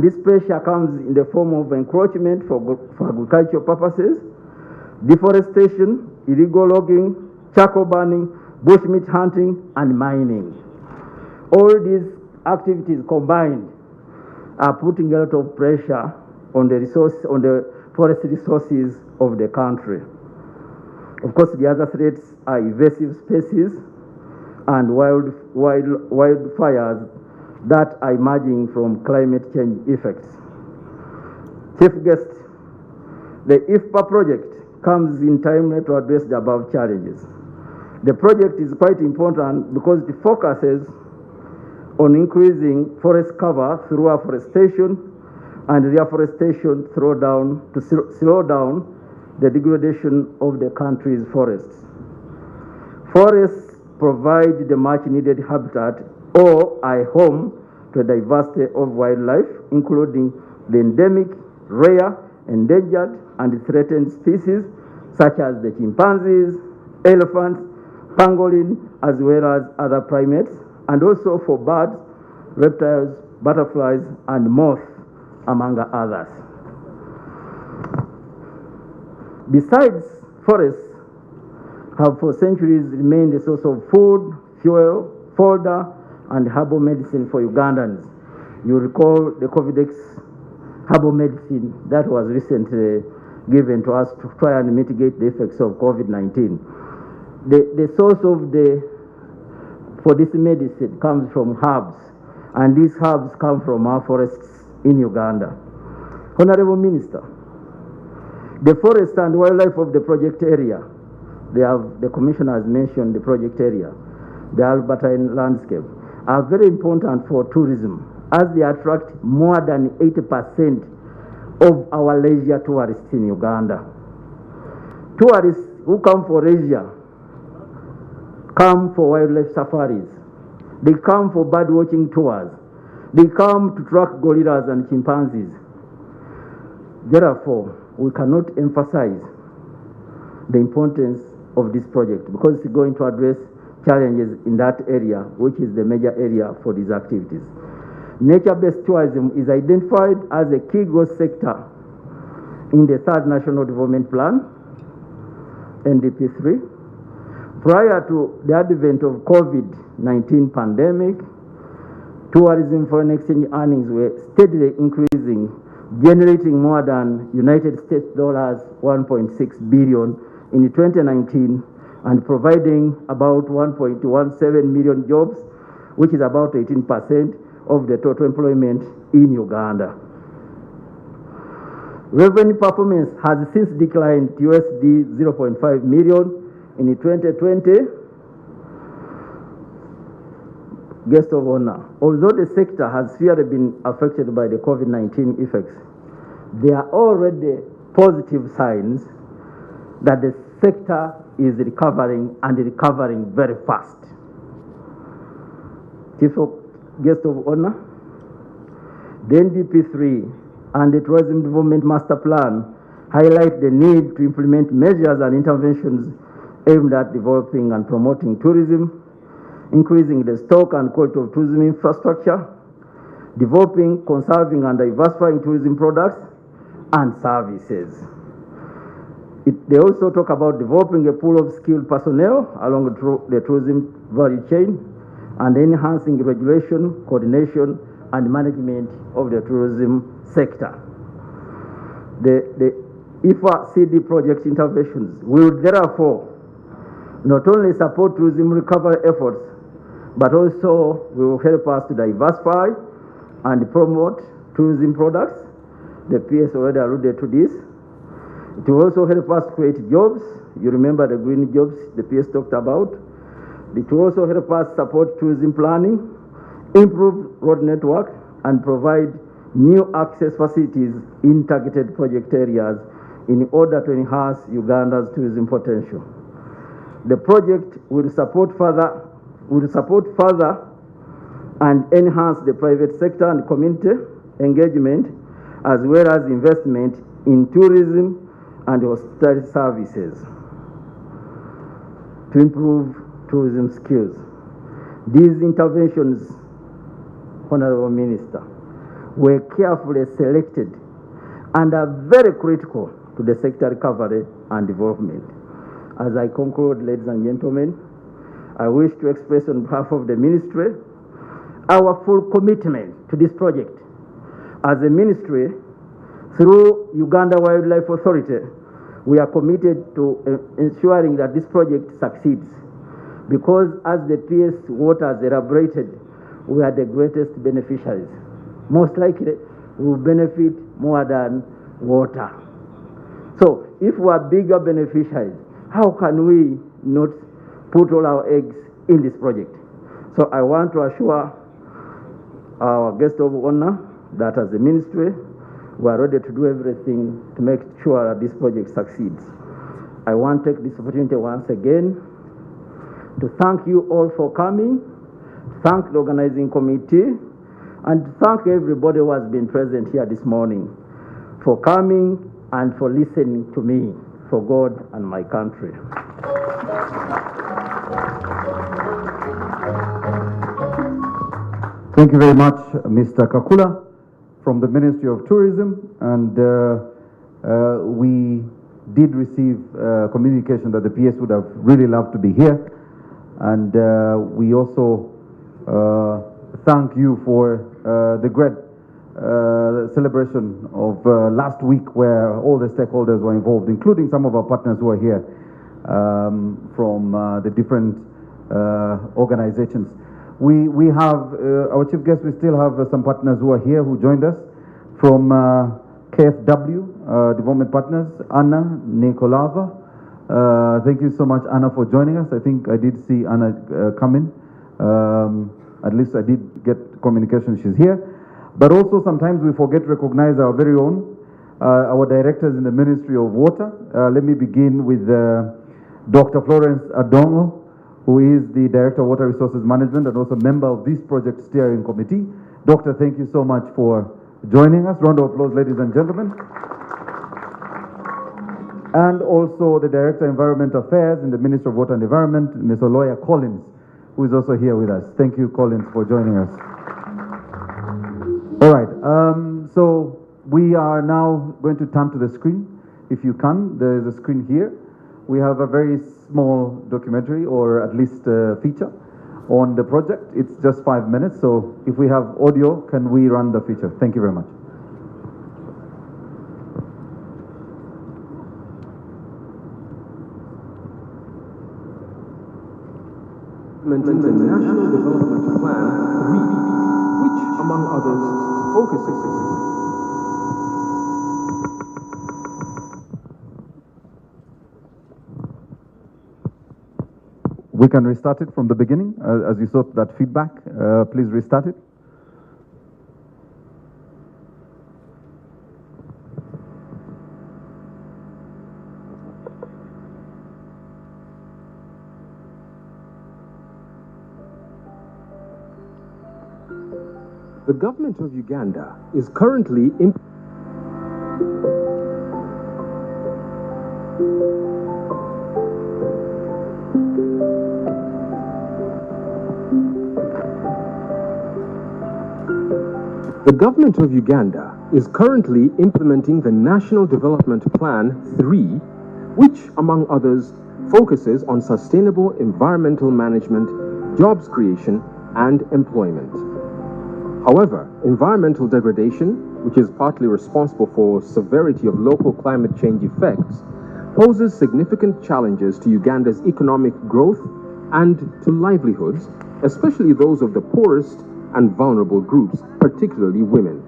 This pressure comes in the form of encroachment for agricultural purposes, deforestation, illegal logging, charcoal burning, bushmeat hunting, and mining. All these activities combined are putting a lot of pressure on the forest resources of the country. Of course, the other threats are invasive species and wildfires that are emerging from climate change effects. Chief guest, the IFPA project comes in time to address the above challenges. The project is quite important because it focuses on increasing forest cover through afforestation and reforestation to slow down the degradation of the country's forests. Forests provide the much needed habitat or a home to a diversity of wildlife, including the endemic, rare, endangered, and threatened species such as the chimpanzees, elephants, pangolin, as well as other primates, and also for birds, reptiles, butterflies, and moths, among others. Besides, forests have for centuries remained a source of food, fuel, fodder, and herbal medicine for Ugandans. You recall the Covidex herbal medicine that was recently given to us to try and mitigate the effects of COVID-19. The source for this medicine comes from herbs, and these herbs come from our forests in Uganda. Honorable Minister, the forest and wildlife of the project area, the Commissioner has mentioned the project area, the Albertine landscape, are very important for tourism as they attract more than 80% of our leisure tourists in Uganda. Tourists who come for leisure come for wildlife safaris. They come for bird watching tours. They come to track gorillas and chimpanzees. Therefore, we cannot emphasize the importance of this project because it's going to address challenges in that area, which is the major area for these activities. Nature-based tourism is identified as a key growth sector in the Third National Development Plan, NDP3. Prior to the advent of COVID-19 pandemic, tourism foreign exchange earnings were steadily increasing, generating more than United States dollars 1.6 billion in 2019 and providing about 1.17 million jobs, which is about 18% of the total employment in Uganda. Revenue performance has since declined to USD 0.5 million in 2020. Guest of honor, although the sector has severely been affected by the COVID-19 effects, there are already positive signs that the sector is recovering and recovering very fast. Chief of Guest of honor, the NDP3 and the Tourism Development Master Plan highlight the need to implement measures and interventions aimed at developing and promoting tourism, increasing the stock and quality of tourism infrastructure, developing, conserving, and diversifying tourism products and services. They also talk about developing a pool of skilled personnel along the tourism value chain and enhancing regulation, coordination, and management of the tourism sector. The IFA CD project interventions will therefore not only support tourism recovery efforts, but also will help us to diversify and promote tourism products. The PS already alluded to this. It will also help us create jobs. You remember the green jobs the PS talked about. It will also help us support tourism planning, improve road network, and provide new access facilities in targeted project areas in order to enhance Uganda's tourism potential. The project will support further and enhance the private sector and community engagement, as well as investment in tourism and hospitality services to improve tourism skills. These interventions, Honorable Minister, were carefully selected and are very critical to the sector recovery and development. As I conclude, ladies and gentlemen, I wish to express on behalf of the ministry our full commitment to this project. As a ministry, through Uganda Wildlife Authority, we are committed to ensuring that this project succeeds, because as the PS Water has elaborated, we are the greatest beneficiaries. Most likely, we will benefit more than water. So, if we are bigger beneficiaries, how can we not put all our eggs in this project? So, I want to assure our guest of honor that as a ministry, we are ready to do everything to make sure that this project succeeds. I want to take this opportunity once again to thank you all for coming, thank the organizing committee, and thank everybody who has been present here this morning for coming and for listening to me, for God and my country. Thank you very much, Mr. Kakula, from the Ministry of Tourism, and we did receive communication that the PS would have really loved to be here, and we also thank you for the great celebration of last week, where all the stakeholders were involved, including some of our partners who are here from the different organizations. We have our chief guest. We still have some partners who are here who joined us from KFW Development Partners. Anna Nikolava, thank you so much, Anna, for joining us. I think I did see Anna come in. At least I did get communication she's here. But also sometimes we forget to recognize our very own, our directors in the Ministry of Water. Let me begin with Dr. Florence Adongo, who is the Director of Water Resources Management and also member of this project steering committee. Doctor, thank you so much for joining us. Round of applause, ladies and gentlemen. And also the Director of Environment Affairs in the Ministry of Water and Environment, Ms. Oloya Collins, who is also here with us. Thank you, Collins, for joining us. All right, so we are now going to turn to the screen. If you can, there is a screen here. We have a very small documentary, or at least feature, on the project. It's just 5 minutes, so if we have audio, can we run the feature? Thank you very much. The National Development Plan 3, which, among others, focuses We can restart it from the beginning, as you saw that feedback. Please restart it. The government of Uganda is currently The government of Uganda is currently implementing the National Development Plan 3, which, among others, focuses on sustainable environmental management, jobs creation, and employment. However, environmental degradation, which is partly responsible for severity of local climate change effects, poses significant challenges to Uganda's economic growth and to livelihoods, especially those of the poorest and vulnerable groups, particularly women.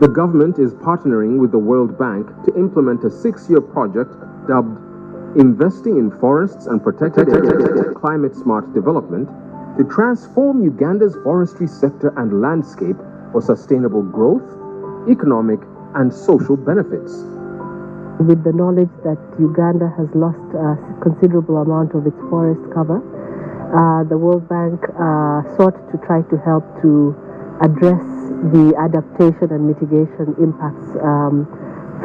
The government is partnering with the World Bank to implement a 6-year project dubbed Investing in Forests and Protected Areas Climate Smart Development to transform Uganda's forestry sector and landscape for sustainable growth, economic and social benefits. With the knowledge that Uganda has lost a considerable amount of its forest cover, the World Bank sought to try to help to address the adaptation and mitigation impacts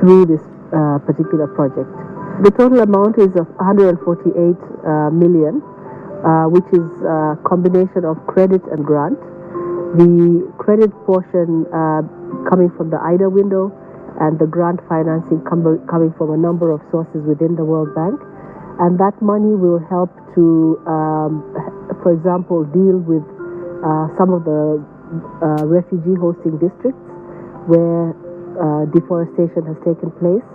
through this particular project. The total amount is of 148 million, which is a combination of credit and grant. The credit portion coming from the IDA window and the grant financing coming from a number of sources within the World Bank. And that money will help to, for example, deal with some of the refugee hosting districts where deforestation has taken place,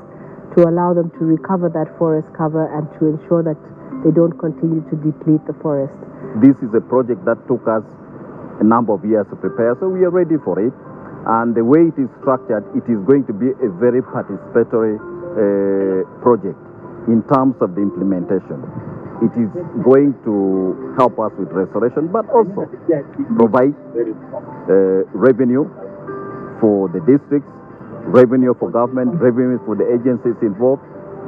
to allow them to recover that forest cover and to ensure that they don't continue to deplete the forest. This is a project that took us a number of years to prepare, so we are ready for it. And the way it is structured, it is going to be a very participatory project in terms of the implementation. It is going to help us with restoration, but also provide revenue for the districts, revenue for government, revenue for the agencies involved.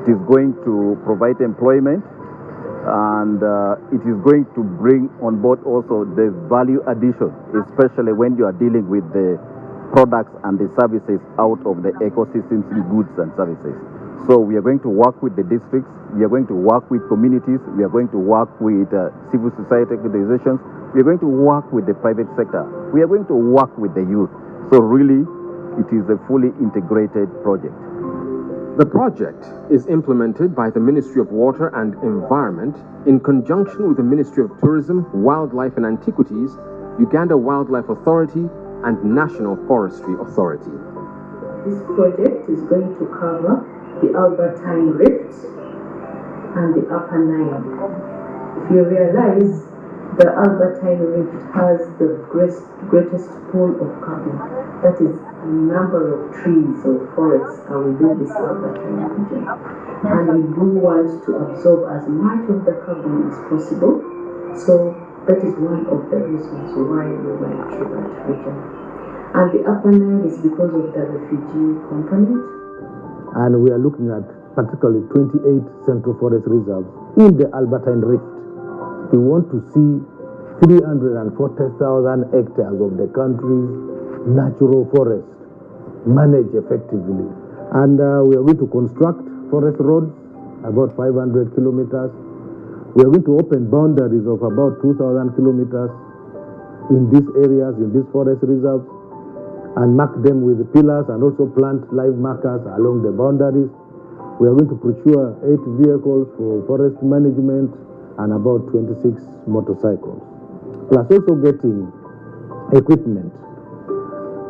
It is going to provide employment, and it is going to bring on board also the value addition, especially when you are dealing with the products and the services out of the ecosystems in goods and services. So we are going to work with the districts, we are going to work with communities, we are going to work with civil society organizations, we are going to work with the private sector, we are going to work with the youth. So really, it is a fully integrated project. The project is implemented by the Ministry of Water and Environment in conjunction with the Ministry of Tourism, Wildlife and Antiquities, Uganda Wildlife Authority, and National Forestry Authority. This project is going to cover the Albertine Rift and the Upper Nile. If you realize, the Albertine Rift has the greatest pool of carbon. That is, a number of trees or forests are within this Albertine region. And we do want to absorb as much of the carbon as possible. So that is one of the reasons why we went to that region. And the Upper Nile is because of the refugee component. And we are looking at particularly 28 central forest reserves in the Albertine Rift. We want to see 340,000 hectares of the country's natural forest managed effectively. And we are going to construct forest roads, about 500 kilometers. We are going to open boundaries of about 2,000 kilometers in these areas, in these forest reserves, and mark them with pillars and also plant live markers along the boundaries. We are going to procure 8 vehicles for forest management and about 26 motorcycles, plus also getting equipment.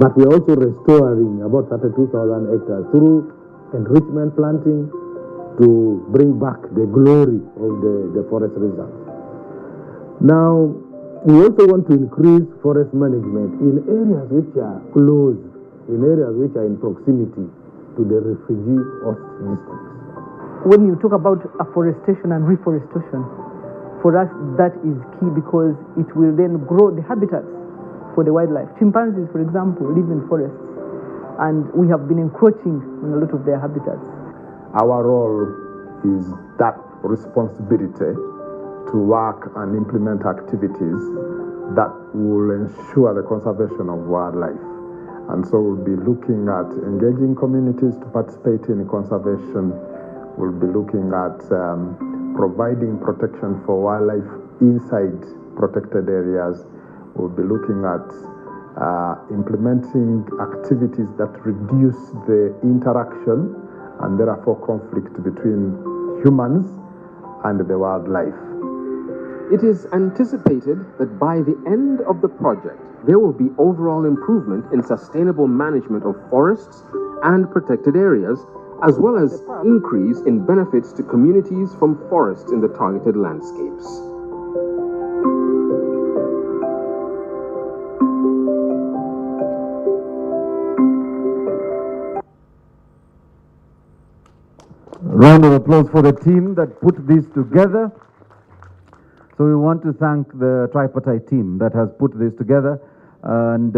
But we are also restoring about 32,000 hectares through enrichment planting to bring back the glory of the forest reserve. Now, we also want to increase forest management in areas which are close, in areas which are in proximity to the refugee host districts. When you talk about afforestation and reforestation, for us that is key because it will then grow the habitats for the wildlife. Chimpanzees, for example, live in forests, and we have been encroaching on a lot of their habitats. Our role is that responsibility to work and implement activities that will ensure the conservation of wildlife. And so we'll be looking at engaging communities to participate in conservation. We'll be looking at providing protection for wildlife inside protected areas. We'll be looking at implementing activities that reduce the interaction and therefore conflict between humans and the wildlife. It is anticipated that by the end of the project, there will be overall improvement in sustainable management of forests and protected areas, as well as increase in benefits to communities from forests in the targeted landscapes. Round of applause for the team that put this together. So we want to thank the tripartite team that has put this together, and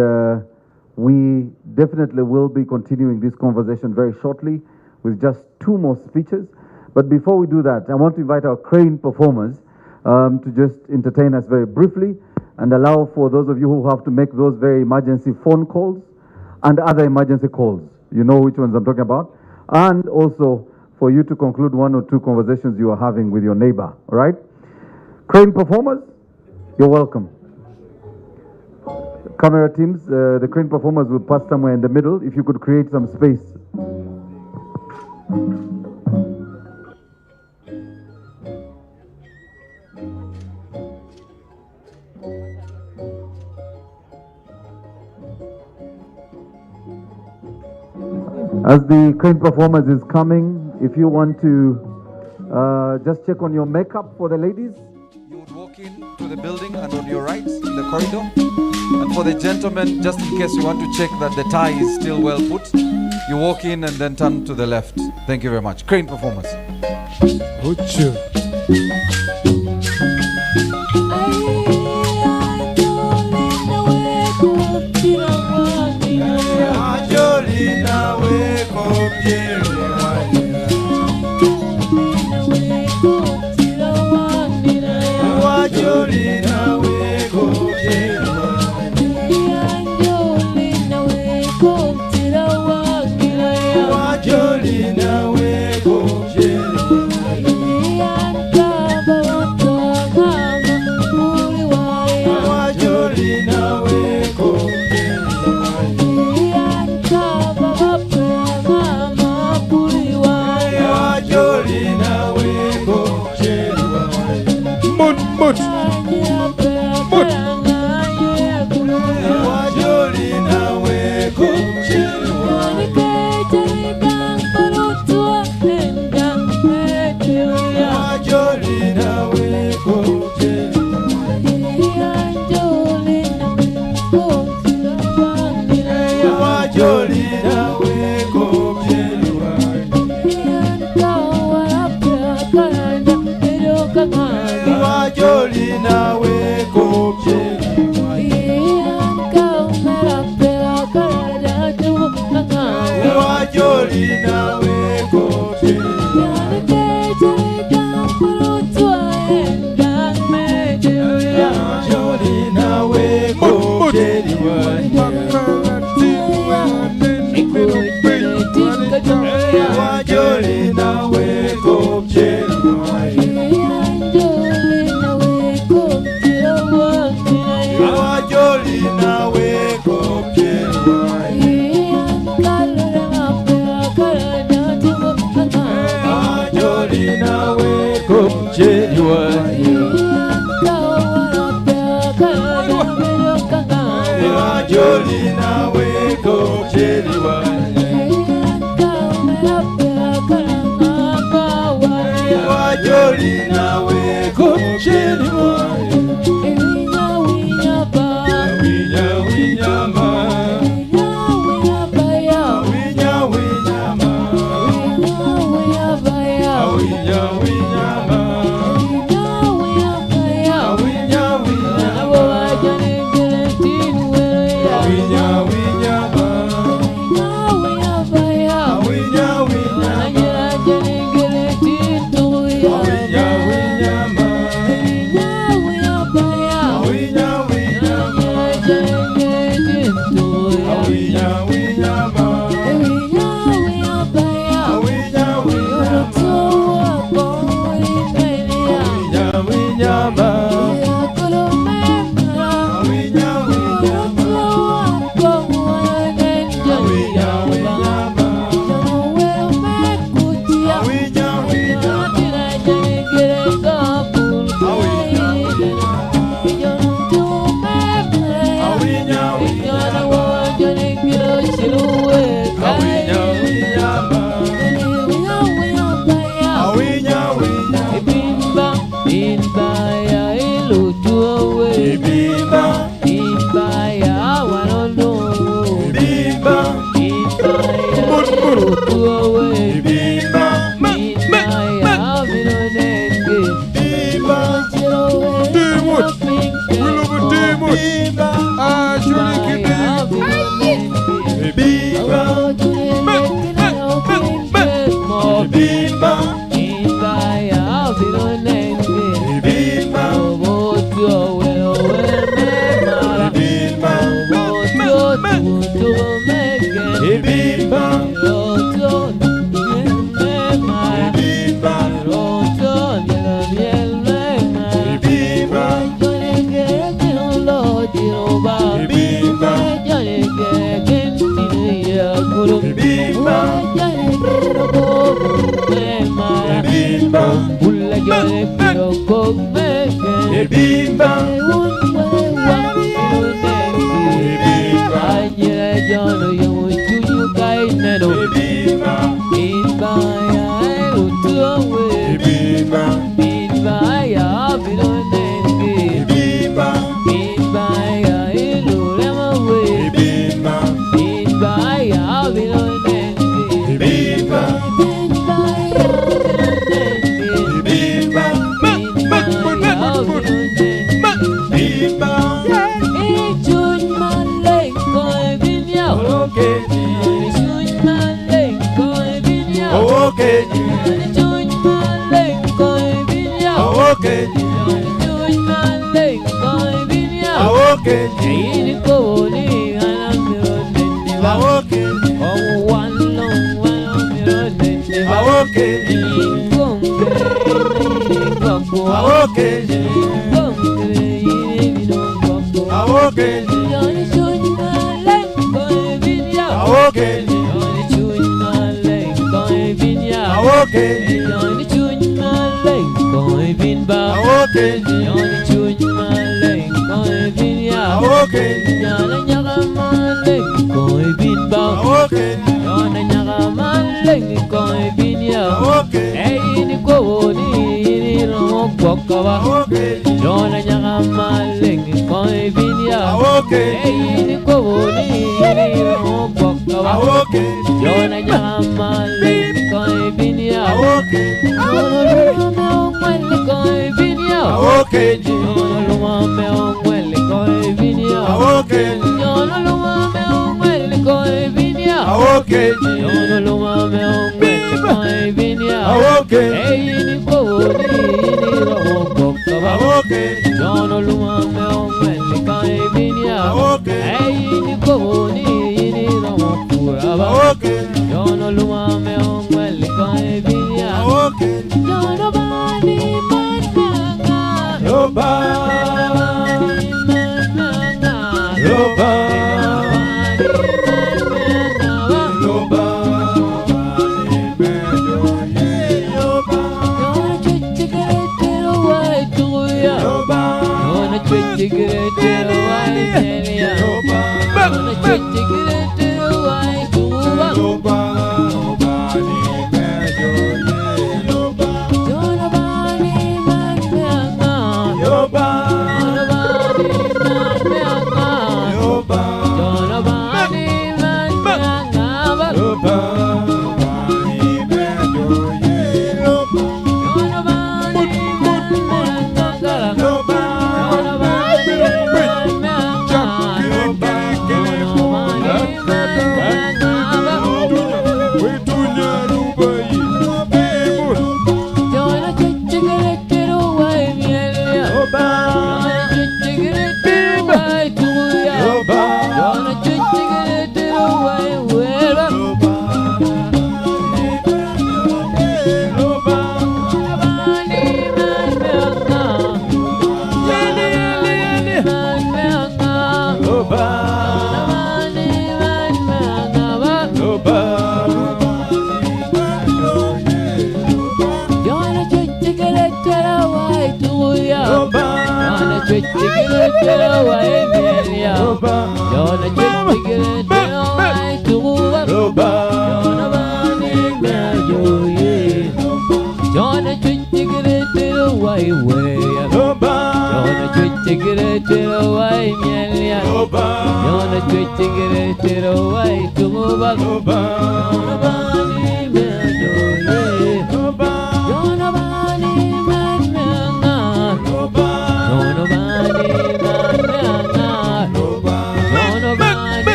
we definitely will be continuing this conversation very shortly with just 2 more speeches. But before we do that, I want to invite our crane performers to just entertain us very briefly and allow for those of you who have to make those very emergency phone calls and other emergency calls. You know which ones I'm talking about. And also for you to conclude 1 or 2 conversations you are having with your neighbor, all right? Crane performers, you're welcome. Camera teams, the crane performers will pass somewhere in the middle. If you could create some space. As the crane performance is coming, if you want to just check on your makeup for the ladies. You would walk in to the building and on your right in the corridor. And for the gentlemen, just in case you want to check that the tie is still well put, you walk in and then turn to the left. Thank you very much. Crane performance. Bimba,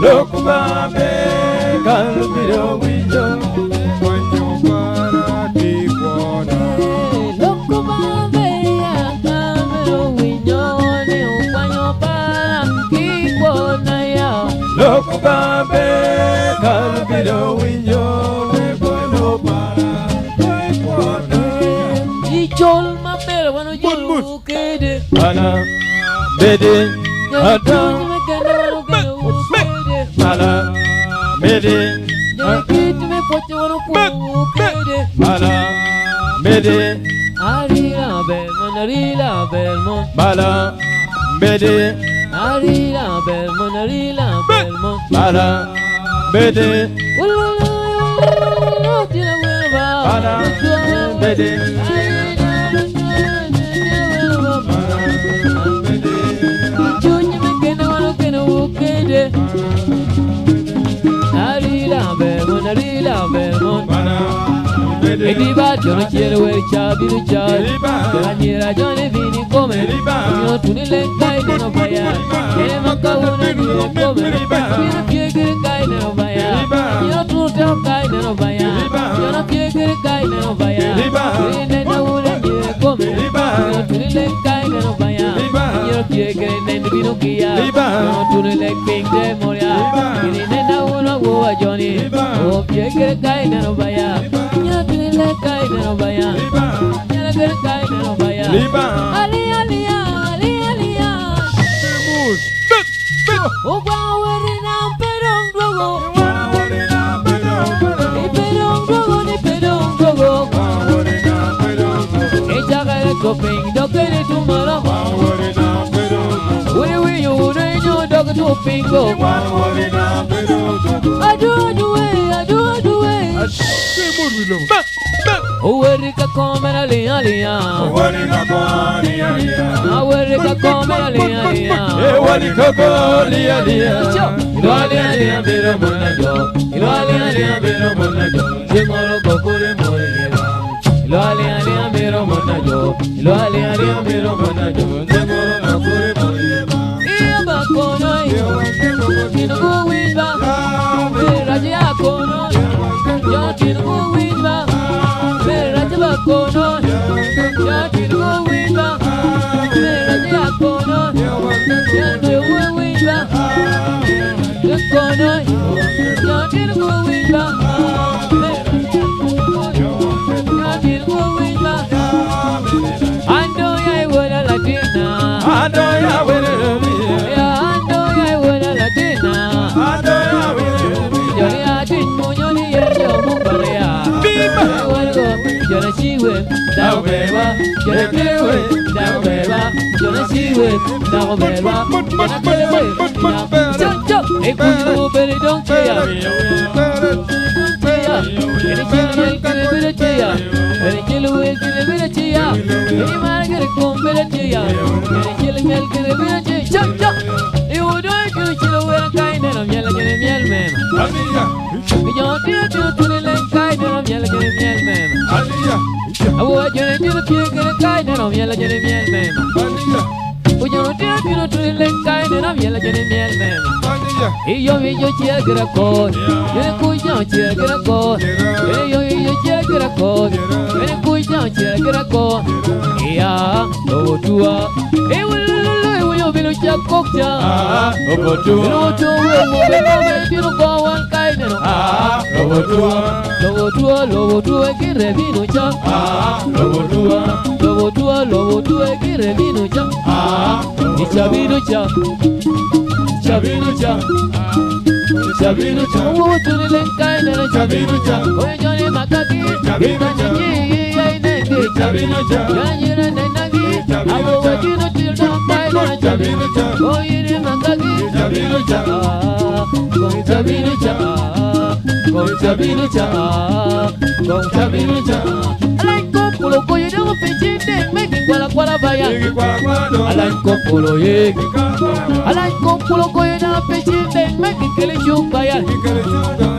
Lokubabe, kalubiro winjo, kwanyo para Mede, Adam, Mala, Mede, Mala, Mede, Arila Belmont, Mala, Mede, Arila Belmont, Mala, Mede, Mala, Mede, Ediba John Chielo e Chabi Chai Ranira Johnny Vini come Io tu ne lengai no baya E manca una di come Io piegere kai no baya Io tu te kai no baya Io piegere kai no baya Ne na una di come Io tu ne lengai no baya Io piegere ne vino kia Io tu ne lengai de moria Ne na una wo Johnny O piegere kai no baya Kai no baya, ya kai no baya. Ali ali ali ali ya. O bawari na perong dogo. Ni perong dogo. E jaga ko ping dogo ni tumara. We you ne yo dogo to pingo. Adu we. Uwerika komera lia lia. Uwerika komera lia lia. Uwerika komera lia lia. Uwerika komera lia lia. Ilwalia lia biro munajo. Ilwalia lia biro munajo. Jengoro kokure moyela. Ilwalia lia biro munajo. Ilwalia lia biro munajo. Jengoro kokure moyela. Iya bakono. Kinugu wiba. Raji akono. Yo kinugu wiba. Kono, ya kirugo wiba, mera ya kono, ya kirugo wiba, ya kono, ya kirugo wiba, ya kirugo wiba. Ando ya wala Latina, ando ya wala Latina, ando ya wala Latina, ando ya wala Latina. Yo ya tinmo yo ni yo mumbalea, yo na chiwe, da beba, yo na chiwe, da beba, yo na chiwe, da beba, yo na chiwe, cho, e kuno bere don cheya, ere chile kere bere cheya, ere chile kere bere cheya, ere margare kon bere cheya, ere chile kere bere cheya, cho, e udo kere chile wera kai na miel kere miel mema, yo tio tu le kai na miel kere miel mema. Awo jere tiro piegere kai na miel jere miel mema. Ujo tiro tu le kai na miel jere miel mema. Iyo chiegere ko, jere kujo chiegere ko. Iyo chiegere ko, jere kujo chiegere ko. Iya otua. Yo vino chakokcha. Otua. No to we tiro ko wan kai na. Lobotua kire vino cha. Lobotua kire vino cha. Chavino cha. Chavino cha. Wo tu le kai na chavino cha. Oye jone makaki. Chavino cha. Ai ne ke chavino cha. Yanira ne nagi. Awo wajino tilda kai na chavino cha. Oye ne makaki. Chavino cha. Chavino cha. Gong Chavino cha. Like Kopolo, you don't fit in, make it Quala Baya. I like Kopolo, ye. I like Kopolo, you don't fit in, make it Kelly Baya. I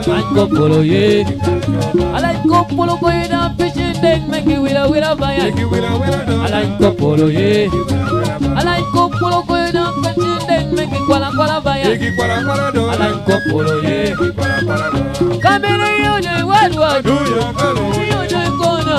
like Kopolo, ye. I like Kopolo, you don't fit in, make it Willa Baya. I like Kopolo, ye. I like Kopolo, you don't fit in, make it Quala Baya. I like Kopolo, ye. Kamere yone wadwa, yone kona.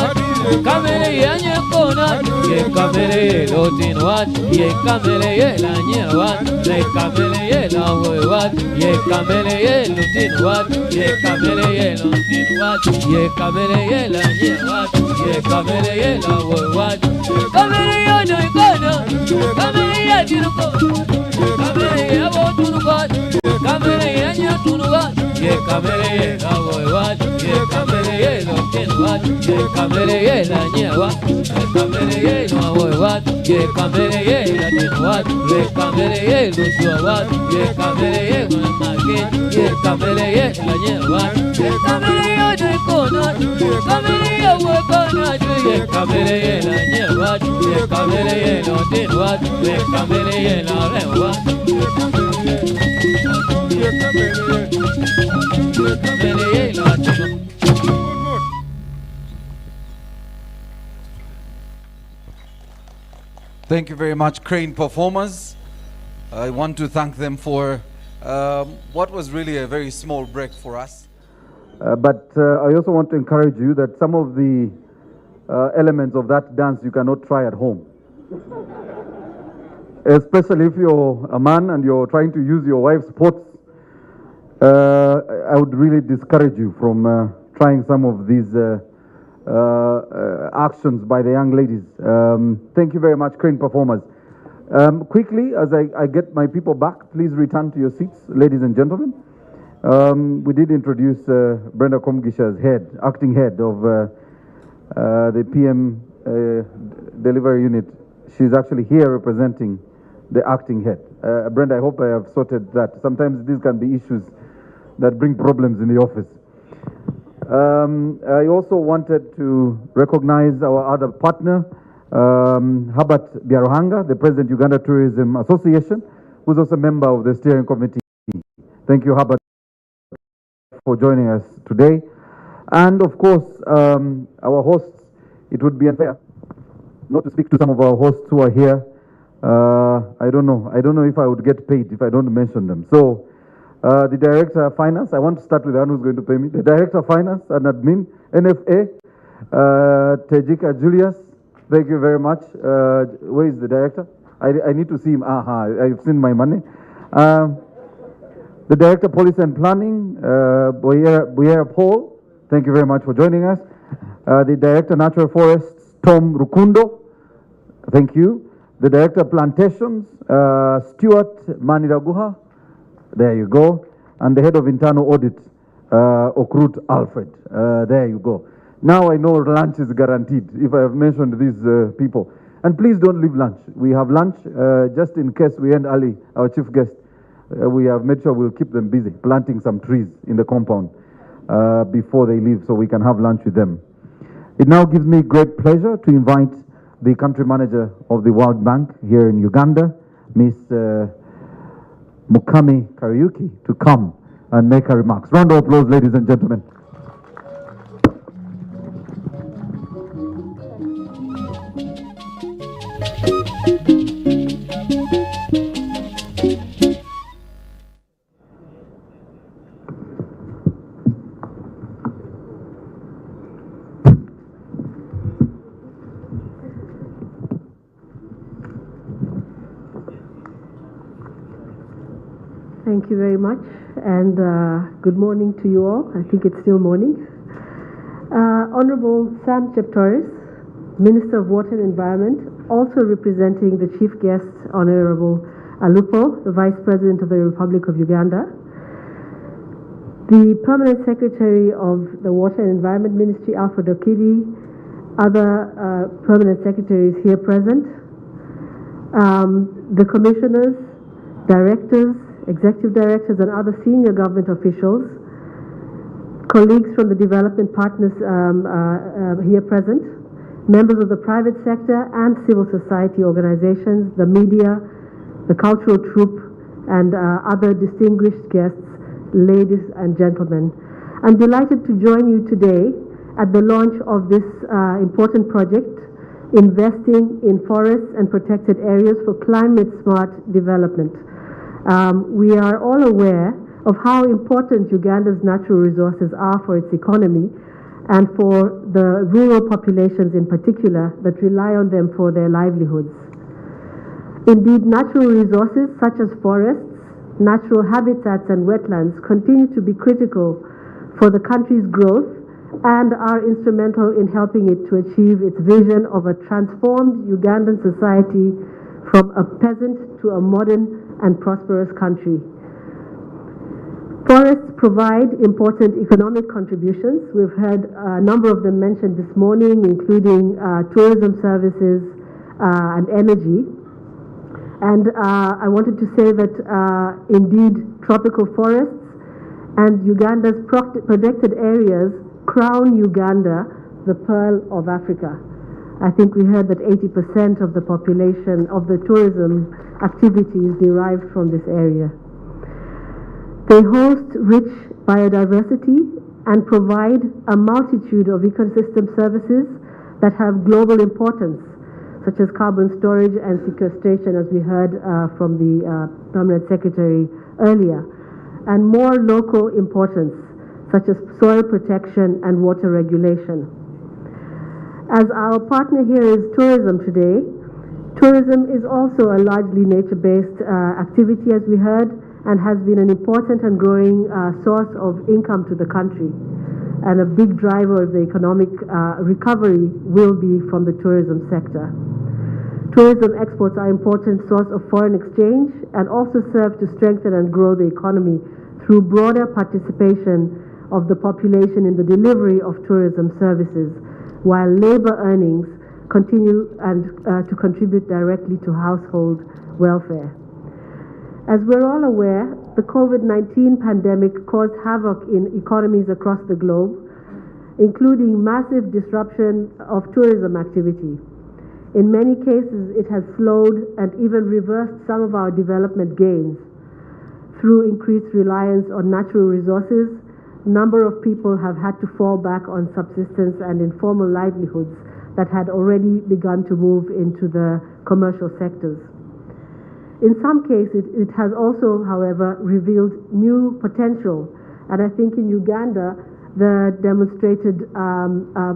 Kamere yanye kona, ye kamele ye lo tin wat, ye kamele ye la nye wat, le kamele ye la wo wat, ye kamele ye lo tin wat, ye kamele ye lo tin wat, ye kamele ye la nye wat, ye kamele ye la wo wat, kamele ye no ikono, kamele ye tiruko, kamele ye wo turuko, kamele ye nya turuko, ye kamele ye la wo wat, ye kamele ye lo tin wat, ye kamele ye la nye wat, ye kamele ye no wo wat, ye kamele ye la tin wat, ye kamele ye lo tu wat, ye kamele ye no market, ye kamele ye la nye wat, ye kamele ye no ikono, kamele ye wo kono, ye kamele ye la nye wat, ye kamele ye no tin wat, ye kamele ye la re wat, ye kamele ye la tin. Thank you very much, Crane performers. I want to thank them for what was really a very small break for us. But I also want to encourage you that some of the elements of that dance you cannot try at home. Especially if you're a man and you're trying to use your wife's pots. I would really discourage you from trying some of these actions by the young ladies. Thank you very much, Crane performers. Quickly, as I get my people back, please return to your seats, ladies and gentlemen. We did introduce Brenda Komgisha as acting head of the PM delivery unit. She's actually here representing the acting head. Brenda, I hope I have sorted that. Sometimes these can be issues that bring problems in the office. I also wanted to recognize our other partner, Herbert Biaruhanga, the President Uganda Tourism Association, who's also a member of the steering committee. Thank you, Herbert, for joining us today. And of course, our hosts, it would be unfair not to speak to some of our hosts who are here. I don't know if I would get paid if I don't mention them. So, the Director of Finance, I want to start with the one who's going to pay me. The Director of Finance and Admin, NFA, Tejika Julius, thank you very much. Where is the Director? I need to see him. I've seen my money. The Director of Policy and Planning, Boyera Paul, thank you very much for joining us. The Director of Natural Forests, Tom Rukundo, thank you. The Director of Plantations, Stuart Maniraguha, there you go. And the Head of Internal Audit, Okrut Alfred, there you go. Now I know lunch is guaranteed if I have mentioned these people. And please don't leave lunch. We have lunch, just in case we end early, our chief guest. We have made sure we'll keep them busy, planting some trees in the compound before they leave so we can have lunch with them. It now gives me great pleasure to invite the country manager of the World Bank here in Uganda, Ms. Mukami Kariuki, to come and make her remarks. Round of applause, ladies and gentlemen. Thank you very much, and good morning to you all. I think it's still morning. Honorable Sam Cheptoris, Minister of Water and Environment, also representing the Chief Guest, Honorable Alupo, the Vice President of the Republic of Uganda, the Permanent Secretary of the Water and Environment Ministry, Alfred Okidi, other Permanent Secretaries here present, the Commissioners, Directors, Executive Directors and other senior government officials, colleagues from the development partners here present, members of the private sector and civil society organizations, the media, the cultural troupe, and other distinguished guests, ladies and gentlemen. I'm delighted to join you today at the launch of this important project, investing in forests and protected areas for climate-smart development. We are all aware of how important Uganda's natural resources are for its economy, and for the rural populations in particular that rely on them for their livelihoods. Indeed, natural resources such as forests, natural habitats and wetlands continue to be critical for the country's growth and are instrumental in helping it to achieve its vision of a transformed Ugandan society from a peasant to a modern and prosperous country. Forests provide important economic contributions. We've heard a number of them mentioned this morning, including tourism services and energy. And I wanted to say that indeed tropical forests and Uganda's protected areas crown Uganda the pearl of Africa. I think we heard that 80% of the population of the tourism activities derived from this area. They host rich biodiversity and provide a multitude of ecosystem services that have global importance, such as carbon storage and sequestration, as we heard from the Permanent Secretary earlier, and more local importance, such as soil protection and water regulation. As our partner here is tourism today, tourism is also a largely nature-based activity, as we heard, and has been an important and growing source of income to the country. And a big driver of the economic recovery will be from the tourism sector. Tourism exports are an important source of foreign exchange and also serve to strengthen and grow the economy through broader participation of the population in the delivery of tourism services, while labor earnings continue and to contribute directly to household welfare. As we're all aware, the COVID-19 pandemic caused havoc in economies across the globe, including massive disruption of tourism activity. In many cases, it has slowed and even reversed some of our development gains. Through increased reliance on natural resources, a number of people have had to fall back on subsistence and informal livelihoods that had already begun to move into the commercial sectors. In some cases, it has also, however, revealed new potential. And I think in Uganda, the demonstrated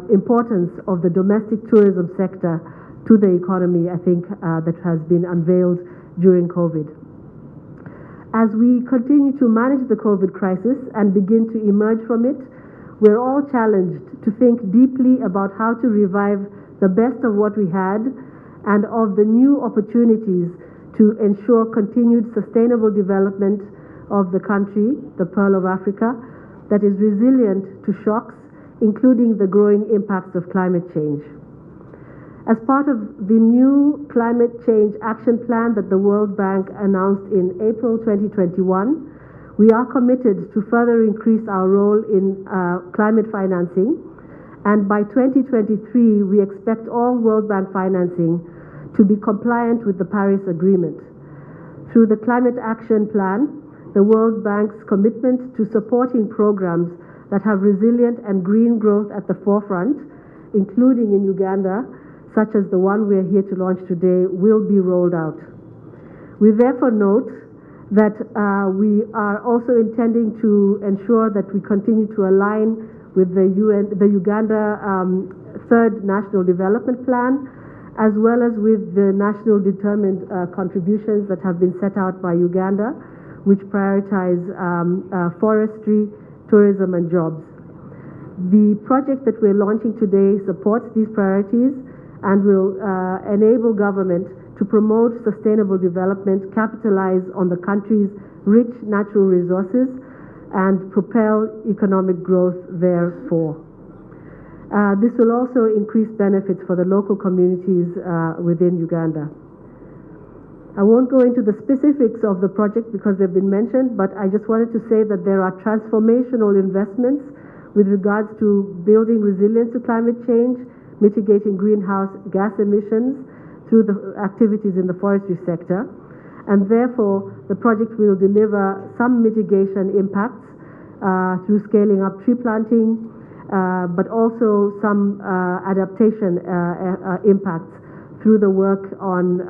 importance of the domestic tourism sector to the economy, I think, that has been unveiled during COVID. As we continue to manage the COVID crisis and begin to emerge from it, we're all challenged to think deeply about how to revive the best of what we had and of the new opportunities to ensure continued sustainable development of the country, the Pearl of Africa, that is resilient to shocks, including the growing impacts of climate change. As part of the new Climate Change Action Plan that the World Bank announced in April 2021, we are committed to further increase our role in climate financing, and by 2023, we expect all World Bank financing to be compliant with the Paris Agreement. Through the Climate Action Plan, the World Bank's commitment to supporting programs that have resilient and green growth at the forefront, including in Uganda, such as the one we are here to launch today, will be rolled out. We therefore note that we are also intending to ensure that we continue to align with the Uganda Third National Development Plan, as well as with the national determined contributions that have been set out by Uganda, which prioritize forestry, tourism, and jobs. The project that we're launching today supports these priorities and will enable government to promote sustainable development, capitalize on the country's rich natural resources, and propel economic growth therefore. This will also increase benefits for the local communities within Uganda. I won't go into the specifics of the project because they've been mentioned, but I just wanted to say that there are transformational investments with regards to building resilience to climate change, mitigating greenhouse gas emissions through the activities in the forestry sector, and therefore the project will deliver some mitigation impacts through scaling up tree planting, but also some adaptation impacts through the work on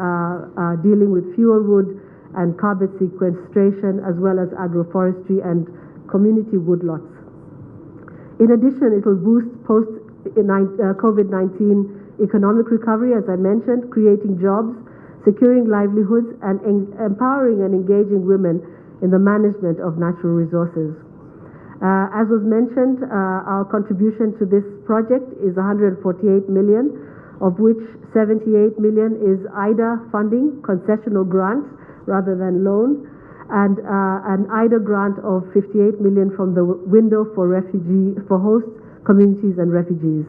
dealing with fuel wood and carbon sequestration, as well as agroforestry and community woodlots. In addition, it will boost post-COVID-19 economic recovery, as I mentioned, creating jobs, securing livelihoods, and empowering and engaging women in the management of natural resources. As was mentioned, our contribution to this project is 148 million, of which 78 million is IDA funding, concessional grants rather than loan, and an IDA grant of 58 million from the window for host communities and refugees.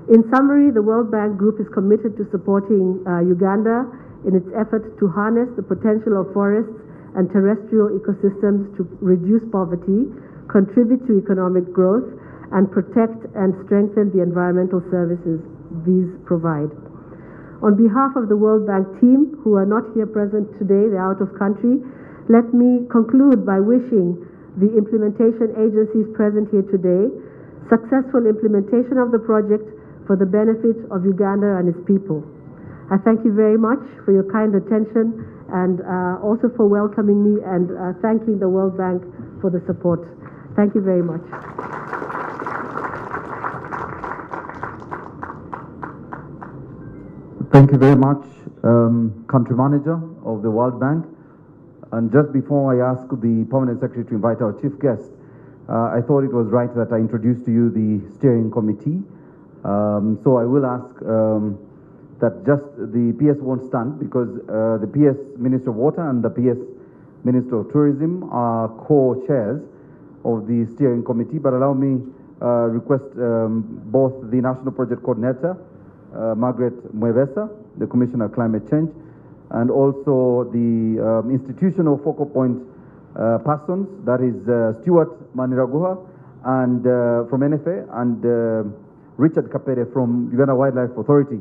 In summary, the World Bank Group is committed to supporting Uganda in its efforts to harness the potential of forests and terrestrial ecosystems to reduce poverty, contribute to economic growth, and protect and strengthen the environmental services these provide. On behalf of the World Bank team, who are not here present today, they're out of country, let me conclude by wishing the implementation agencies present here today successful implementation of the project for the benefit of Uganda and its people. I thank you very much for your kind attention and also for welcoming me and thanking the World Bank for the support. Thank you very much. Thank you very much, Country Manager of the World Bank. And just before I ask the Permanent Secretary to invite our Chief Guest, I thought it was right that I introduce to you the steering committee. So I will ask that just the PS won't stand because the PS Minister of Water and the PS Minister of Tourism are co-chairs of the steering committee. But allow me request both the National Project Coordinator, Margaret Mwevesa, the Commissioner of Climate Change, and also the institutional focal point persons, that is Stuart Maniraguha and from NFA and Richard Kapere from Uganda Wildlife Authority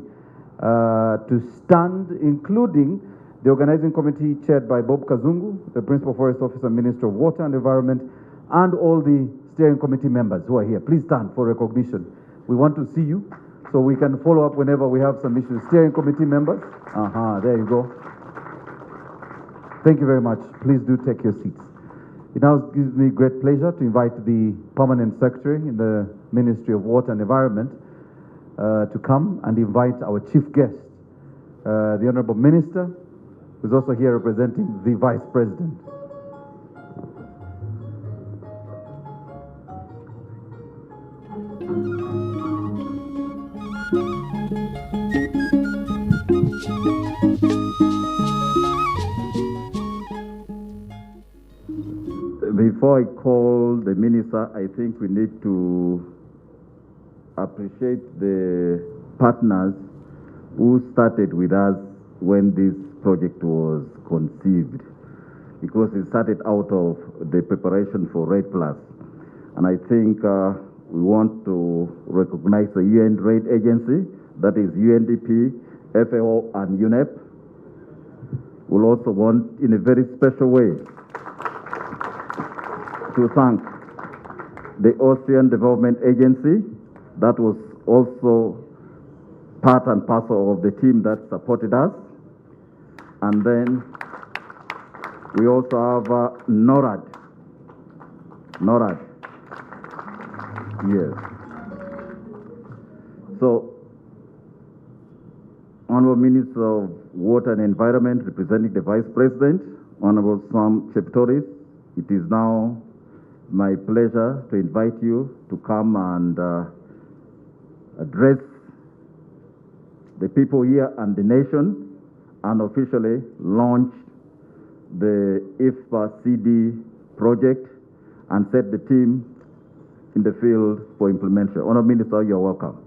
to stand, including the organizing committee chaired by Bob Kazungu, the Principal Forest Officer, Minister of Water and Environment, and all the steering committee members who are here. Please stand for recognition. We want to see you so we can follow up whenever we have some issues. Steering committee members, there you go. Thank you very much. Please do take your seats. It now gives me great pleasure to invite the Permanent Secretary in the Ministry of Water and Environment to come and invite our Chief Guest, the Honorable Minister, who's also here representing the Vice President. Before I call the minister, I think we need to appreciate the partners who started with us when this project was conceived, because it started out of the preparation for REDD+. And I think we want to recognize the UN REDD agency, that is UNDP, FAO, and UNEP. We'll also want, in a very special way, to thank the Austrian Development Agency that was also part and parcel of the team that supported us. And then we also have NORAD. NORAD. Yes. So, Honorable Minister of Water and Environment, representing the Vice President, Honorable Sam Cheptoris, it is now my pleasure to invite you to come and address the people here and the nation and officially launch the IFPA-CD project and set the team in the field for implementation. Honorable Minister, you're welcome.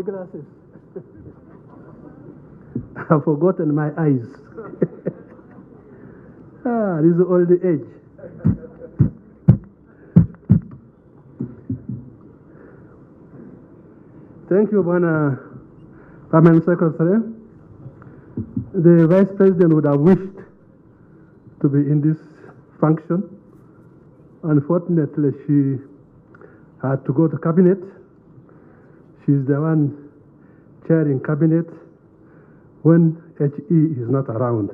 Glasses. I've forgotten my eyes. This is old age. Thank you, Bwana Permanent Secretary. The Vice President would have wished to be in this function. Unfortunately, she had to go to cabinet. She's the one chairing cabinet when HE is not around.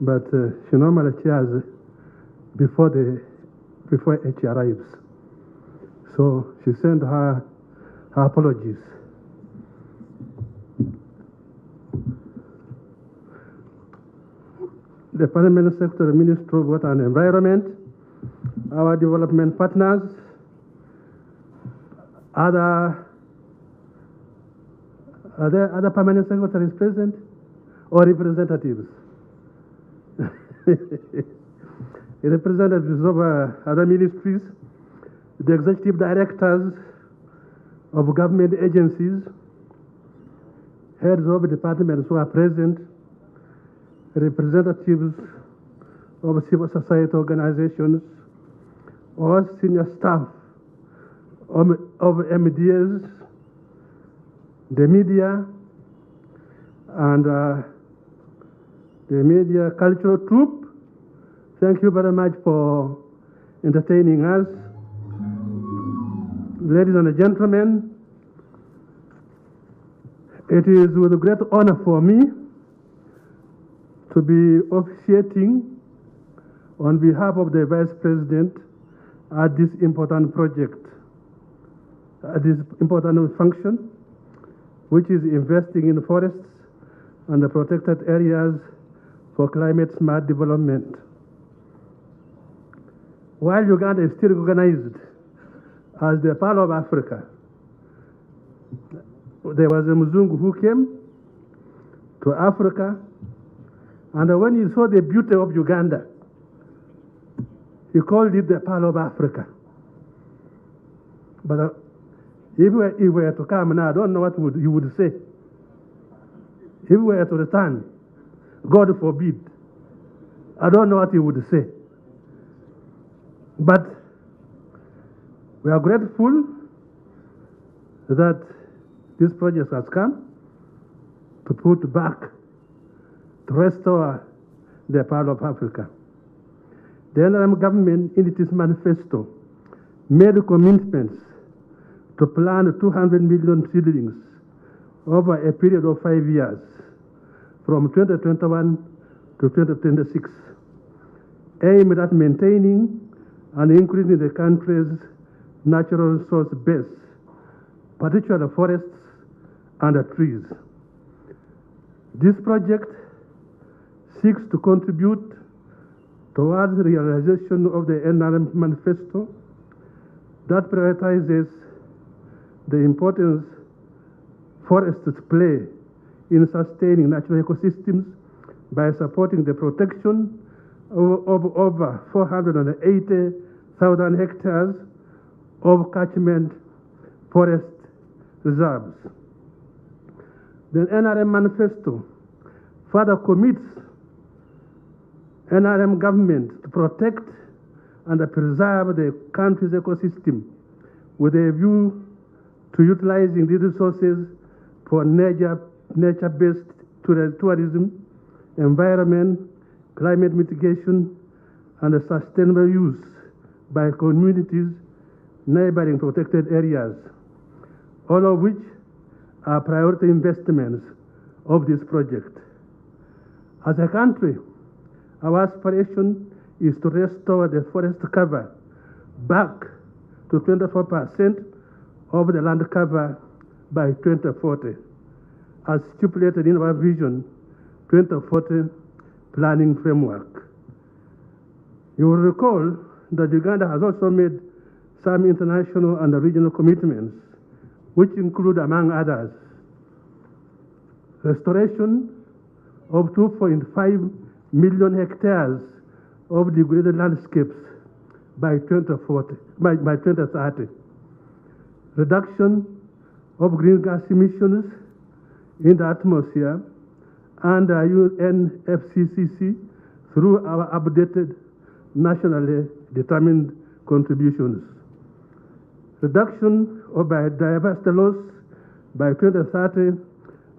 But she normally chairs before HE arrives. So she sent her apologies. The Permanent Secretary, Ministry of Water and Environment, our development partners, are there other permanent secretaries present or representatives? Representatives of other ministries, the executive directors of government agencies, heads of departments who are present, representatives of civil society organizations, or senior staff of MDAs, the media, and the media cultural troupe. Thank you very much for entertaining us. Ladies and gentlemen, it is with great honor for me to be officiating on behalf of the Vice President at this important project, at this important function, which is investing in forests and the protected areas for climate-smart development. While Uganda is still recognized as the Pearl of Africa, there was a Mzungu who came to Africa, and when he saw the beauty of Uganda, he called it the Pearl of Africa. But if he were to come now, I don't know what he would say. If he were to return, God forbid, I don't know what he would say. But we are grateful that this project has come to put back, to restore the Pearl of Africa. The NRM government, in its manifesto, made commitments to plant 200 million seedlings over a period of 5 years, from 2021 to 2026, aimed at maintaining and increasing the country's natural resource base, particularly forests and trees. This project seeks to contribute towards the realization of the NRM manifesto that prioritizes the importance forests play in sustaining natural ecosystems by supporting the protection of over 480,000 hectares of catchment forest reserves. The NRM manifesto further commits NRM government to protect and preserve the country's ecosystem with a view to utilizing these resources for nature-based tourism, environment, climate mitigation, and sustainable use by communities neighboring protected areas, all of which are priority investments of this project. As a country, our aspiration is to restore the forest cover back to 24% of the land cover by 2040, as stipulated in our Vision 2040 planning framework. You will recall that Uganda has also made some international and regional commitments, which include, among others, restoration of 2.5 million hectares of degraded landscapes by 2030, reduction of greenhouse gas emissions in the atmosphere under UNFCCC through our updated nationally determined contributions, reduction of biodiversity loss by 2030,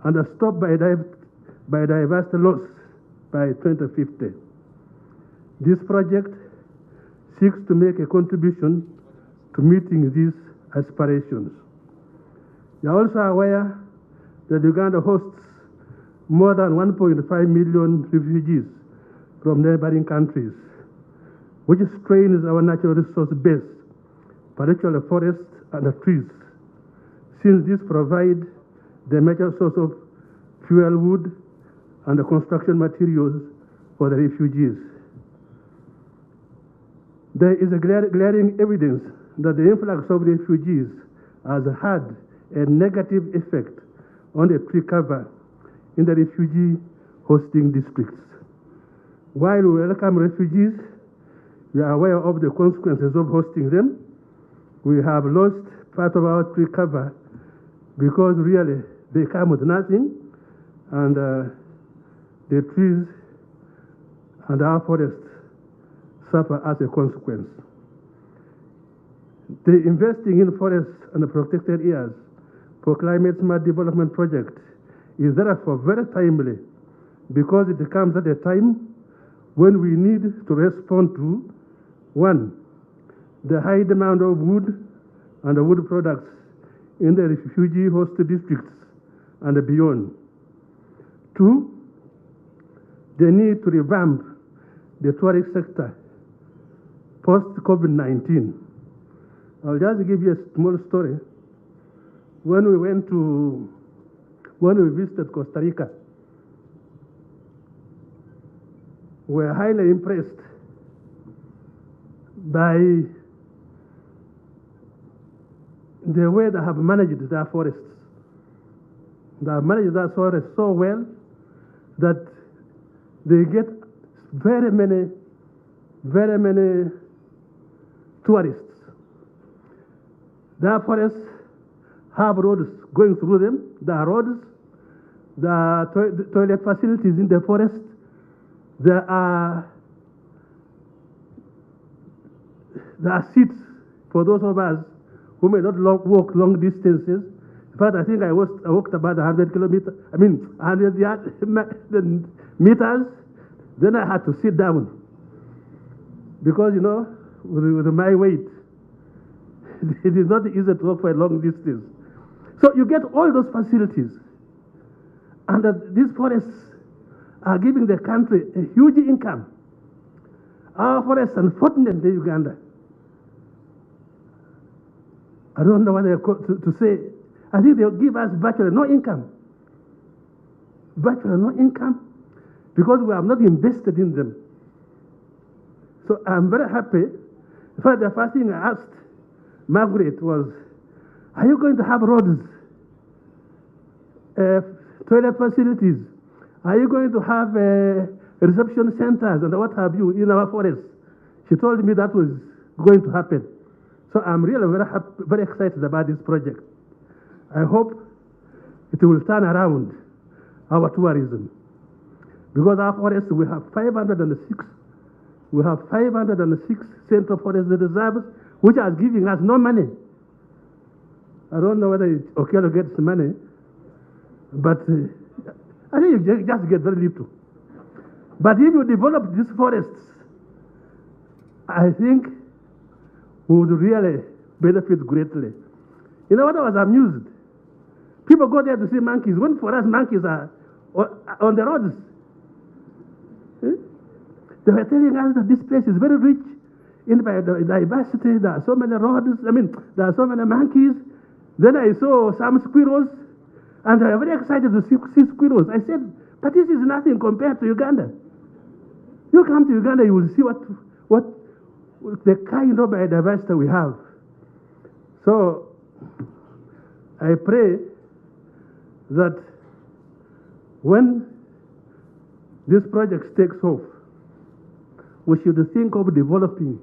and a stop biodiversity loss by 2050. This project seeks to make a contribution to meeting these aspirations. You are also aware that Uganda hosts more than 1.5 million refugees from neighboring countries, which strains our natural resource base, particularly forests and trees, since these provide the major source of fuel wood and the construction materials for the refugees. There is a glaring evidence that the influx of refugees has had a negative effect on the tree cover in the refugee hosting districts. While we welcome refugees, we are aware of the consequences of hosting them. We have lost part of our tree cover because really they come with nothing, and the trees and our forests suffer as a consequence. The investing in forests and protected areas for climate smart development project is therefore very timely because it comes at a time when we need to respond to, one, the high demand of wood and wood products in the refugee host districts and beyond. Two, the need to revamp the tourist sector post-COVID-19. I'll just give you a small story. When we visited Costa Rica, we were highly impressed by the way they have managed their forests. They have managed their forests so well that they get very many tourists. Their forests have roads going through them. There are roads, there are toilet facilities in the forest. There are seats for those of us who may not walk long distances. In fact, I think I walked about 100 meters. Then I had to sit down because, you know, with my weight, it is not easy to walk for a long distance. So you get all those facilities, and these forests are giving the country a huge income. Our forests, unfortunately, in Uganda, I don't know what to say. I think they'll give us virtually no income. Virtually no income because we have not invested in them. So I'm very happy. In fact, the first thing I asked Margaret was, are you going to have roads, toilet facilities? Are you going to have reception centers and what have you in our forests? She told me that was going to happen. So I'm really very happy, very excited about this project. I hope it will turn around our tourism. Because our forests, we have 506 Central Forest Reserves, which are giving us no money. I don't know whether Okello gets money, but I think you just get very little. But if you develop these forests, I think we would really benefit greatly. You know what, I was amused. People go there to see monkeys, when for us monkeys are on the roads. They were telling us that this place is very rich in biodiversity. There are so many roads, there are so many monkeys. Then I saw some squirrels, and they were very excited to see squirrels. I said, but this is nothing compared to Uganda. You come to Uganda, you will see what the kind of biodiversity we have. So I pray that when this project takes off, we should think of developing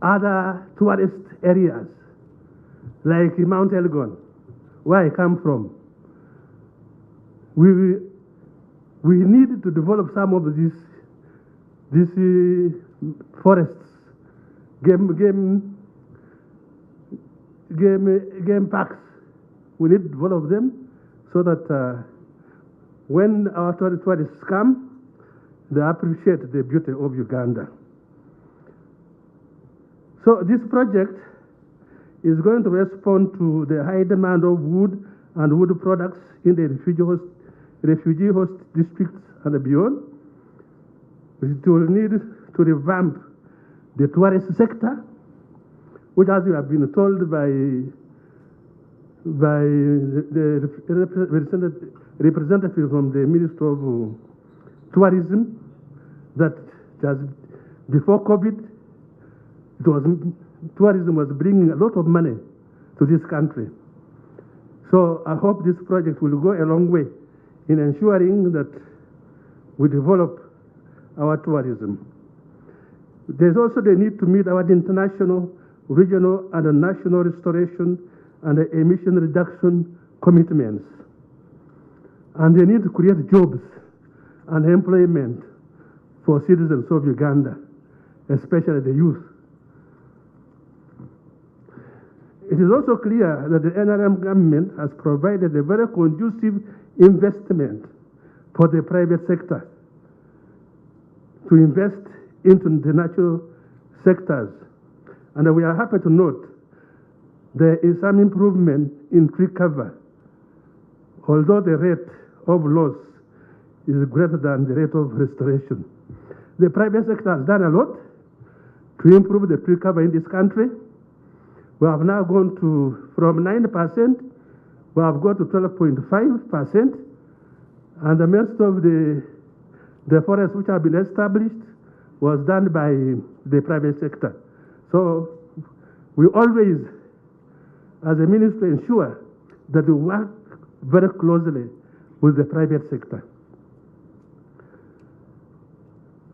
other tourist areas like Mount Elgon, where I come from. We need to develop some of these forests, game parks. We need to develop them so that when our tourists come, they appreciate the beauty of Uganda. So this project is going to respond to the high demand of wood and wood products in the refugee host districts and beyond. It will need to revamp the tourist sector, which, as you have been told by the representative from the Ministry of Tourism, that just before COVID, tourism was bringing a lot of money to this country. So I hope this project will go a long way in ensuring that we develop our tourism. There's also the need to meet our international, regional, and national restoration and emission reduction commitments. And they need to create jobs and employment for citizens of Uganda, especially the youth. It is also clear that the NRM government has provided a very conducive investment for the private sector to invest into the natural sectors. And we are happy to note there is some improvement in tree cover, although the rate of loss is greater than the rate of restoration. The private sector has done a lot to improve the tree cover in this country. We have now gone from 9%, we have gone to 12.5%, and the most of the forests which have been established was done by the private sector. So we always, as a ministry, ensure that we work very closely with the private sector.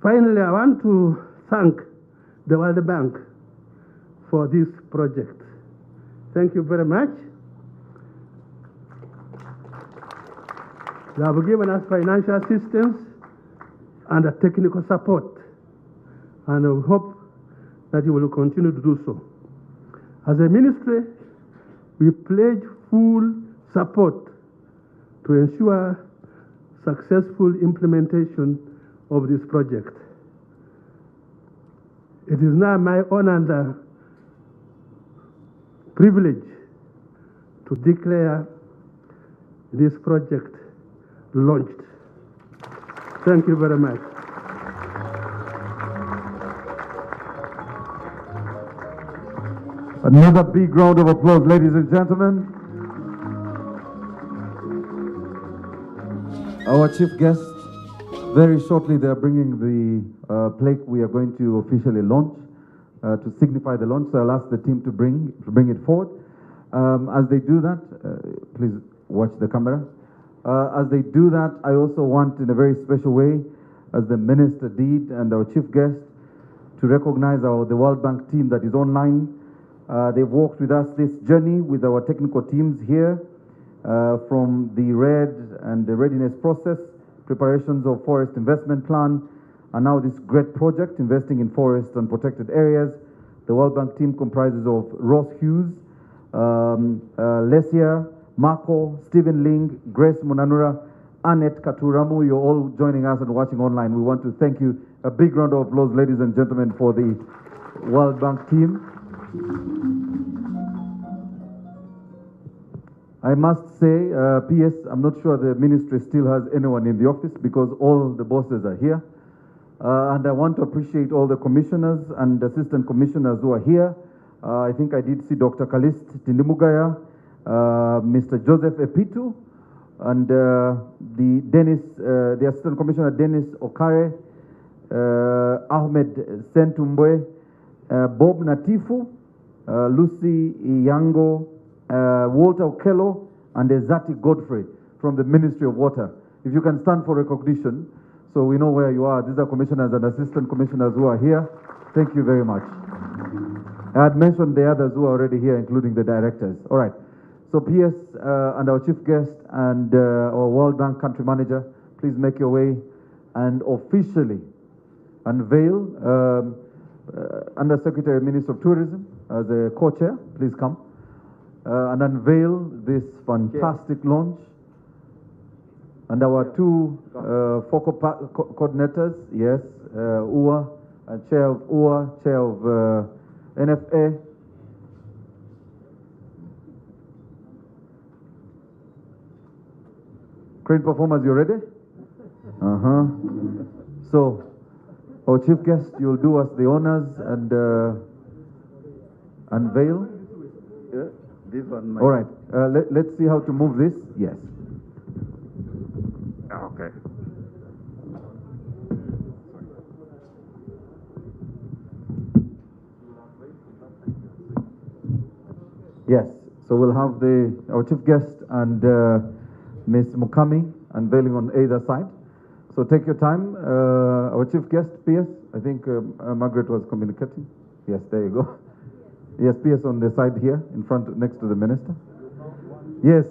Finally, I want to thank the World Bank for this project. Thank you very much. They have given us financial assistance and technical support, and we hope that you will continue to do so. As a ministry, we pledge full support to ensure successful implementation of this project. It is now my honor and privilege to declare this project launched. Thank you very much. Another big round of applause, ladies and gentlemen. Our chief guest, very shortly they are bringing the plaque we are going to officially launch to signify the launch. So I'll ask the team to bring it forward. As they do that, please watch the camera. As they do that, I also want, in a very special way, as the minister did and our chief guest, to recognize the World Bank team that is online. They've walked with us this journey with our technical teams here from the RED and the readiness process, preparations of forest investment plan, and now this great project investing in forests and protected areas. The World Bank team comprises of Ross Hughes, Lesia, Marco, Stephen Ling, Grace Munanura, Annette Katuramu. You're all joining us and watching online. We want to thank you. A big round of applause, ladies and gentlemen, for the World Bank team. I must say, PS, I'm not sure the ministry still has anyone in the office because all the bosses are here. And I want to appreciate all the commissioners and assistant commissioners who are here. I think I did see Dr. Kalist Tindimugaya, Mr. Joseph Epitu, and the Assistant Commissioner Dennis Okare, Ahmed Sentumbwe, Bob Natifu, Lucy Yango, Walter Okello, and Ezati Godfrey from the Ministry of Water. If you can stand for recognition, so we know where you are. These are commissioners and assistant commissioners who are here. Thank you very much. I had mentioned the others who are already here, including the directors. All right. So PS and our chief guest and our World Bank country manager, please make your way and officially unveil Under Secretary Minister of Tourism as a co-chair, please come and unveil this fantastic launch. And our two focal coordinators, yes, UA, Chair of UA, Chair of NFA, Crane performers, you ready? So, our chief guest, you'll do us the honors and unveil. Yeah, this one. All right. Let's see how to move this. Yes. Okay. Yes. So we'll have our chief guest and Ms. Mukami unveiling on either side. So take your time. Our chief guest, PS, I think Margaret was communicating. Yes, there you go. Yes, PS on the side here, in front, next to the minister. Yes.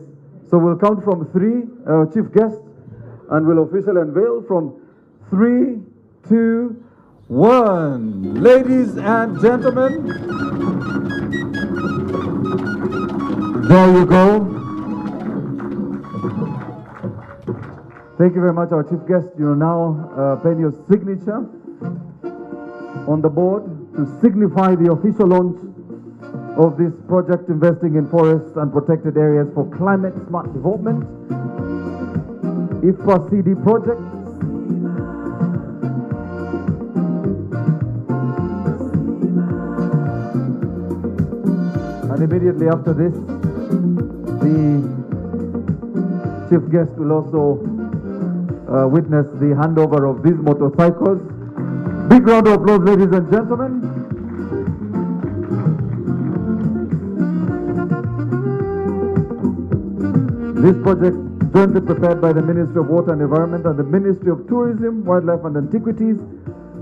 So we'll count from 3, our chief guest, and we'll officially unveil from 3, 2, 1. Ladies and gentlemen, there you go. Thank you very much, our chief guest. You will now pen your signature on the board to signify the official launch of this project investing in forests and protected areas for climate smart development, IFPA CD project. And immediately after this, the chief guest will also witness the handover of these motorcycles. Big round of applause, ladies and gentlemen. This project, jointly prepared by the Ministry of Water and Environment and the Ministry of Tourism, Wildlife and Antiquities,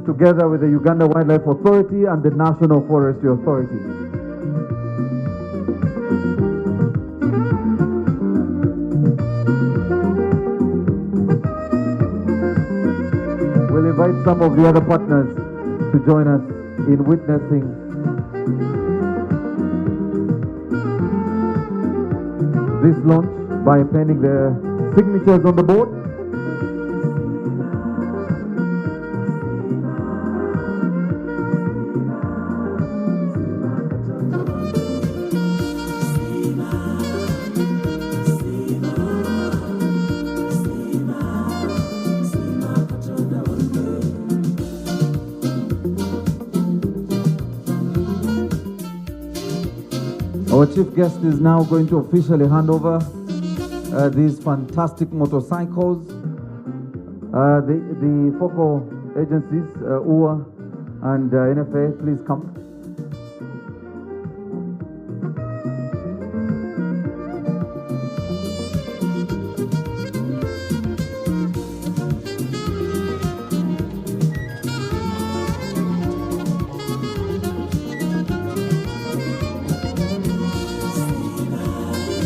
together with the Uganda Wildlife Authority and the National Forestry Authority. We'll invite some of the other partners to join us in witnessing this launch by penning their signatures on the board. Our chief guest is now going to officially hand over these fantastic motorcycles. The focal agencies, UA and NFA, please come.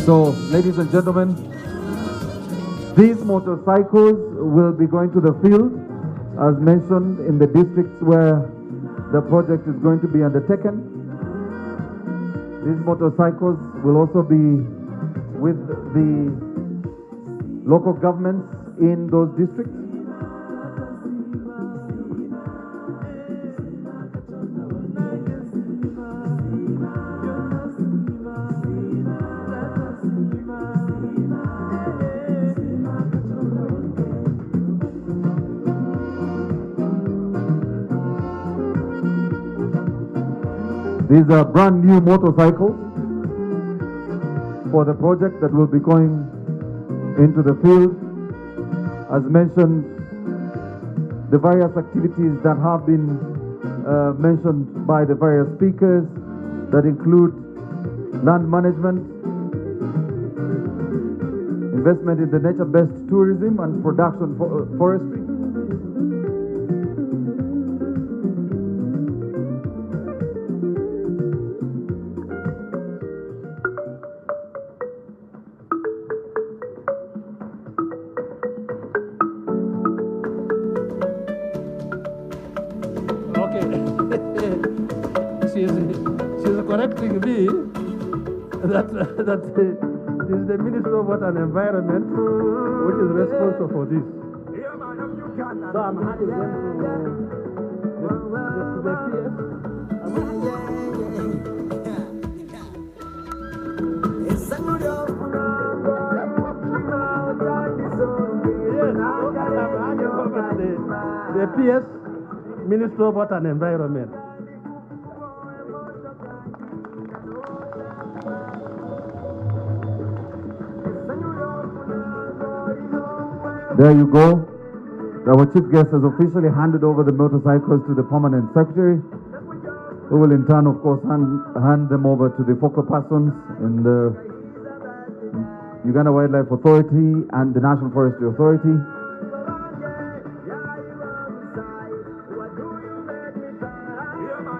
So, ladies and gentlemen, these motorcycles will be going to the field, as mentioned, in the districts where the project is going to be undertaken. These motorcycles will also be with the local governments in those districts. These are brand new motorcycles for the project that will be going into the field. As mentioned, the various activities that have been mentioned by the various speakers that include land management, investment in the nature-based tourism and production forestry. She's correcting me that it is the Ministry of Water and Environment which is responsible for this. So I'm handing them to the PS. the PS, Minister of Water and Environment. There you go. Our chief guest has officially handed over the motorcycles to the permanent secretary, who will in turn, of course, hand them over to the focal persons in the Uganda Wildlife Authority and the National Forestry Authority.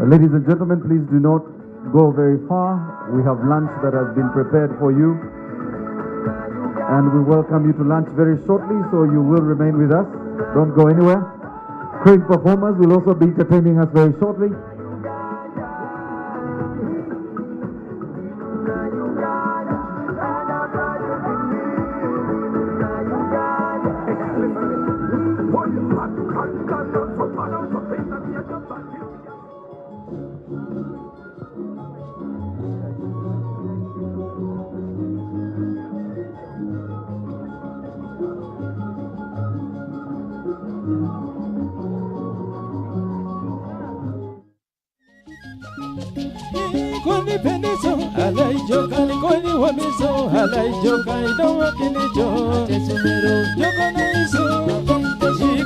Ladies and gentlemen, please do not go very far. We have lunch that has been prepared for you, and we welcome you to lunch very shortly, so you will remain with us. Don't go anywhere. Crane performers will also be entertaining us very shortly. Koni peniso, alai jokani koni wamiso, alai jokani dawa kinijo, tesumero jokana iso,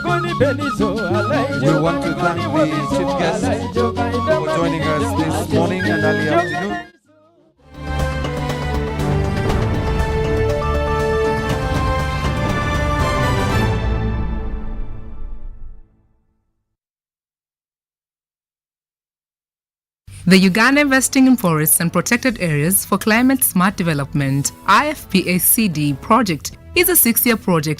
koni peniso, alai jokani. We want to thank the chief guest for joining us this morning and early afternoon. The Uganda Investing in Forests and Protected Areas for Climate Smart Development (IFPACD) project is a 6-year project